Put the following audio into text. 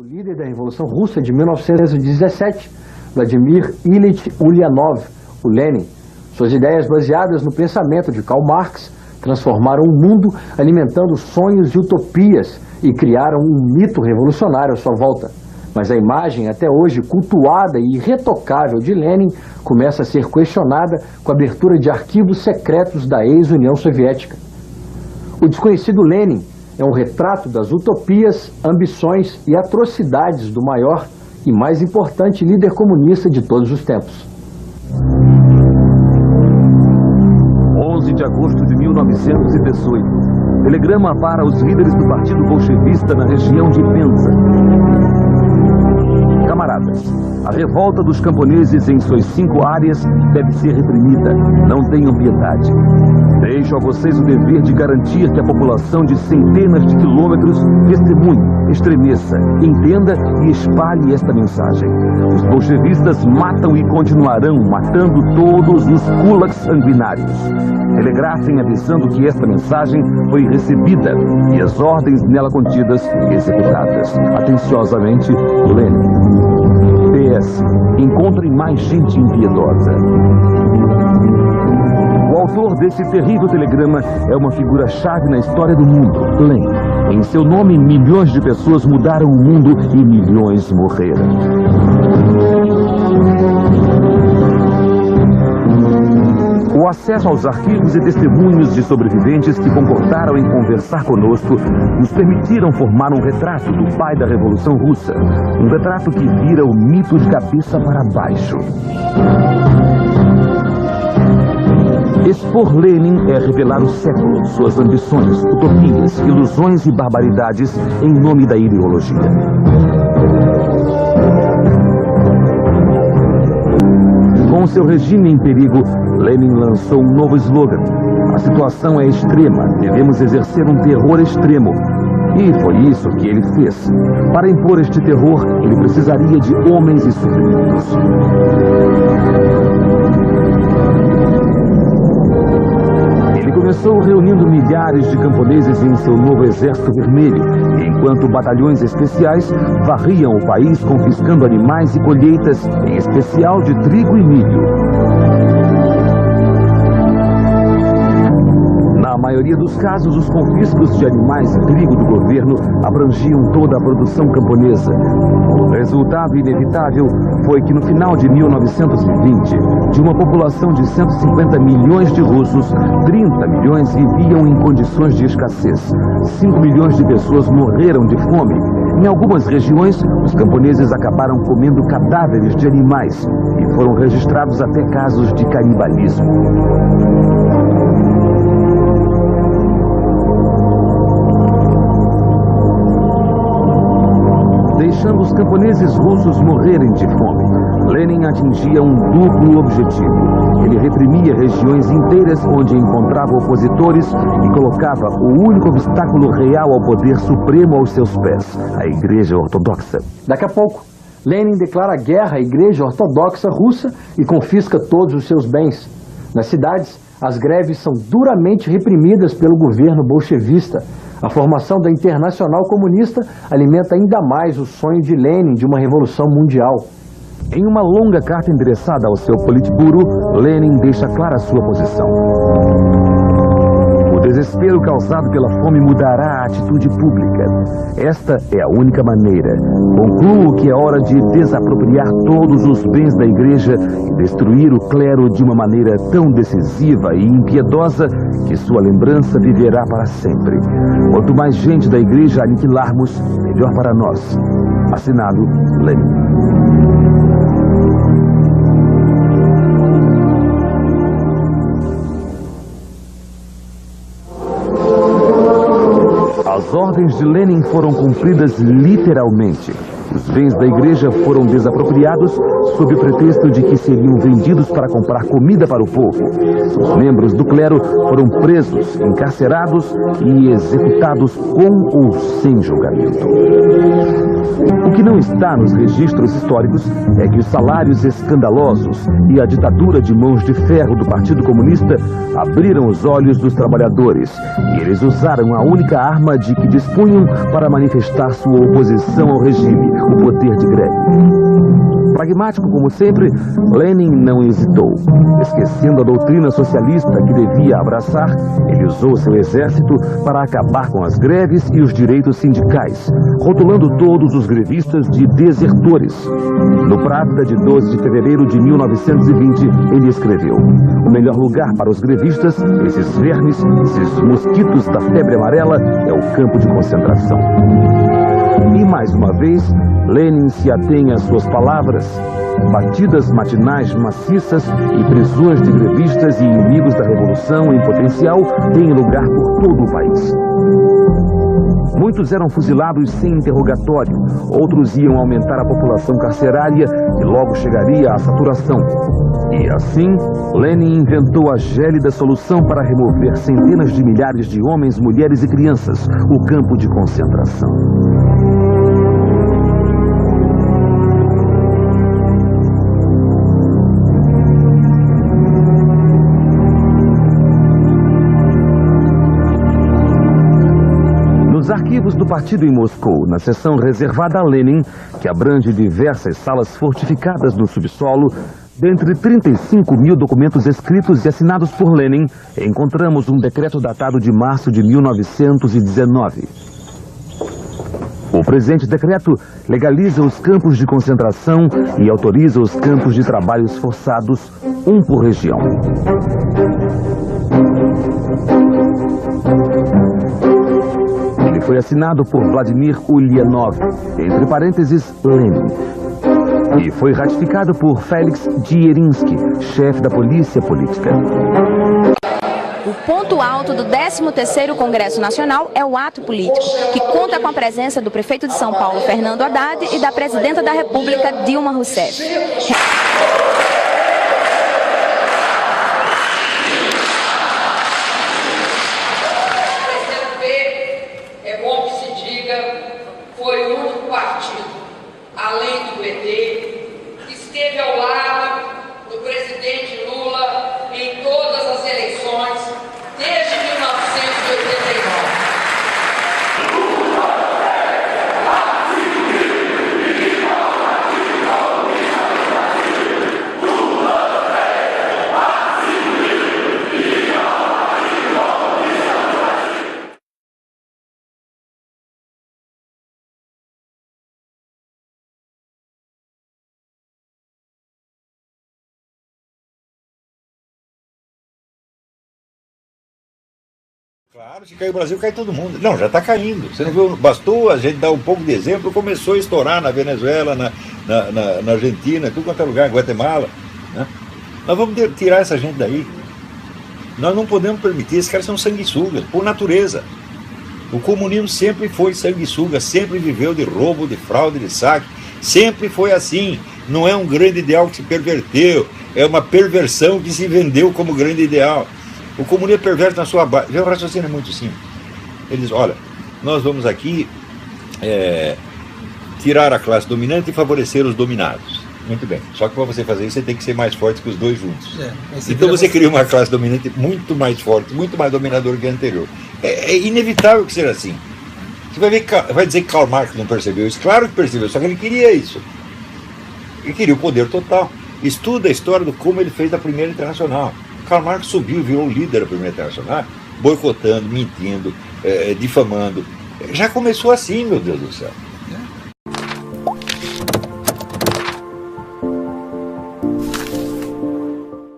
O líder da Revolução Russa de 1917, Vladimir Ilyich Ulyanov, o Lenin. Suas ideias baseadas no pensamento de Karl Marx transformaram o mundo alimentando sonhos e utopias e criaram um mito revolucionário à sua volta. Mas a imagem até hoje cultuada e irretocável de Lenin começa a ser questionada com a abertura de arquivos secretos da ex-União Soviética. O desconhecido Lenin é um retrato das utopias, ambições e atrocidades do maior e mais importante líder comunista de todos os tempos. 11 de agosto de 1918. Telegrama para os líderes do Partido Bolchevista na região de Penza. Camaradas, a revolta dos camponeses em suas 5 áreas deve ser reprimida. Não tenham piedade. Deixo a vocês o dever de garantir que a população de centenas de quilômetros testemunhe, estremeça, entenda e espalhe esta mensagem. Os bolchevistas matam e continuarão matando todos os kulaks sanguinários. Telegrafem avisando que esta mensagem foi recebida e as ordens nela contidas executadas. Atenciosamente, Lenin. PS. Encontrem mais gente impiedosa. O autor desse terrível telegrama é uma figura-chave na história do mundo, Lenin. Em seu nome, milhões de pessoas mudaram o mundo e milhões morreram. O acesso aos arquivos e testemunhos de sobreviventes que concordaram em conversar conosco nos permitiram formar um retrato do pai da Revolução Russa. Um retrato que vira o mito de cabeça para baixo. Expor Lenin é revelar o século, suas ambições, utopias, ilusões e barbaridades em nome da ideologia. Com seu regime em perigo, Lenin lançou um novo slogan. A situação é extrema, devemos exercer um terror extremo. E foi isso que ele fez. Para impor este terror, ele precisaria de homens e sofrimentos. Ele começou reunindo milhares de camponeses em seu novo exército vermelho, enquanto batalhões especiais varriam o país confiscando animais e colheitas, em especial de trigo e milho. Na maioria dos casos, os confiscos de animais e trigo do governo abrangiam toda a produção camponesa. O resultado inevitável foi que no final de 1920, de uma população de 150 milhões de russos, 30 milhões viviam em condições de escassez. 5 milhões de pessoas morreram de fome. Em algumas regiões, os camponeses acabaram comendo cadáveres de animais e foram registrados até casos de canibalismo. Deixando os camponeses russos morrerem de fome, Lenin atingia um duplo objetivo. Ele reprimia regiões inteiras onde encontrava opositores e colocava o único obstáculo real ao poder supremo aos seus pés, a Igreja Ortodoxa. Daqui a pouco, Lenin declara guerra à Igreja Ortodoxa Russa e confisca todos os seus bens. Nas cidades, as greves são duramente reprimidas pelo governo bolchevista. A formação da Internacional Comunista alimenta ainda mais o sonho de Lenin de uma revolução mundial. Em uma longa carta endereçada ao seu Politburo, Lenin deixa clara sua posição. O desespero causado pela fome mudará a atitude pública. Esta é a única maneira. Concluo que é hora de desapropriar todos os bens da igreja e destruir o clero de uma maneira tão decisiva e impiedosa que sua lembrança viverá para sempre. Quanto mais gente da igreja aniquilarmos, melhor para nós. Assinado, Lenin. As ordens de Lenin foram cumpridas literalmente. Os bens da igreja foram desapropriados sob o pretexto de que seriam vendidos para comprar comida para o povo. Os membros do clero foram presos, encarcerados e executados com ou sem julgamento. O que não está nos registros históricos é que os salários escandalosos e a ditadura de mãos de ferro do Partido Comunista abriram os olhos dos trabalhadores e eles usaram a única arma de que dispunham para manifestar sua oposição ao regime, o poder de greve. Pragmático como sempre, Lenin não hesitou. Esquecendo a doutrina socialista que devia abraçar, ele usou seu exército para acabar com as greves e os direitos sindicais, rotulando todos os grevistas de desertores. No Pravda de 12 de fevereiro de 1920, ele escreveu: o melhor lugar para os grevistas, esses vermes, esses mosquitos da febre amarela, é o campo de concentração. E mais uma vez, Lenin se atém às suas palavras. Batidas matinais maciças e prisões de grevistas e inimigos da revolução em potencial têm lugar por todo o país. Muitos eram fuzilados sem interrogatório, outros iam aumentar a população carcerária e logo chegaria à saturação. E assim, Lenin inventou a gélida solução para remover centenas de milhares de homens, mulheres e crianças, o campo de concentração. Nos arquivos do partido em Moscou, na seção reservada a Lenin, que abrange diversas salas fortificadas no subsolo, dentre 35 mil documentos escritos e assinados por Lenin, encontramos um decreto datado de março de 1919. O presente decreto legaliza os campos de concentração e autoriza os campos de trabalhos forçados, um por região. Ele foi assinado por Vladimir Ulyanov, entre parênteses, Lenin, e foi ratificado por Felix Dzerzhinsky, chefe da polícia política. O ponto alto do 13º Congresso Nacional é o ato político, que conta com a presença do prefeito de São Paulo, Fernando Haddad, e da presidenta da República, Dilma Rousseff. Foi o único partido, além do PT, que esteve ao lado do presidente Lula em todas as eleições desde 1989. Claro, se cair o Brasil, cai todo mundo. Não, já está caindo. Você não viu? Bastou a gente dar um pouco de exemplo, começou a estourar na Venezuela, na Argentina, tudo quanto é lugar, Guatemala. Né? Nós vamos tirar essa gente daí. Nós não podemos permitir, esses caras são sanguessugas, por natureza. O comunismo sempre foi sanguessuga, sempre viveu de roubo, de fraude, de saque. Sempre foi assim. Não é um grande ideal que se perverteu, é uma perversão que se vendeu como grande ideal. O comunismo é perverso na sua base. O raciocínio é muito simples. Ele diz, olha, nós vamos aqui tirar a classe dominante e favorecer os dominados. Muito bem. Só que para você fazer isso, você tem que ser mais forte que os dois juntos. Então você cria uma classe dominante muito mais forte, muito mais dominadora que a anterior. É inevitável que seja assim. Você vai dizer que Karl Marx não percebeu isso? Claro que percebeu, só que ele queria isso. Ele queria o poder total. Estuda a história do como ele fez a Primeira Internacional. Karl Marx subiu e virou o líder da Primeira Internacional, boicotando, mentindo, difamando. Já começou assim, meu Deus do céu.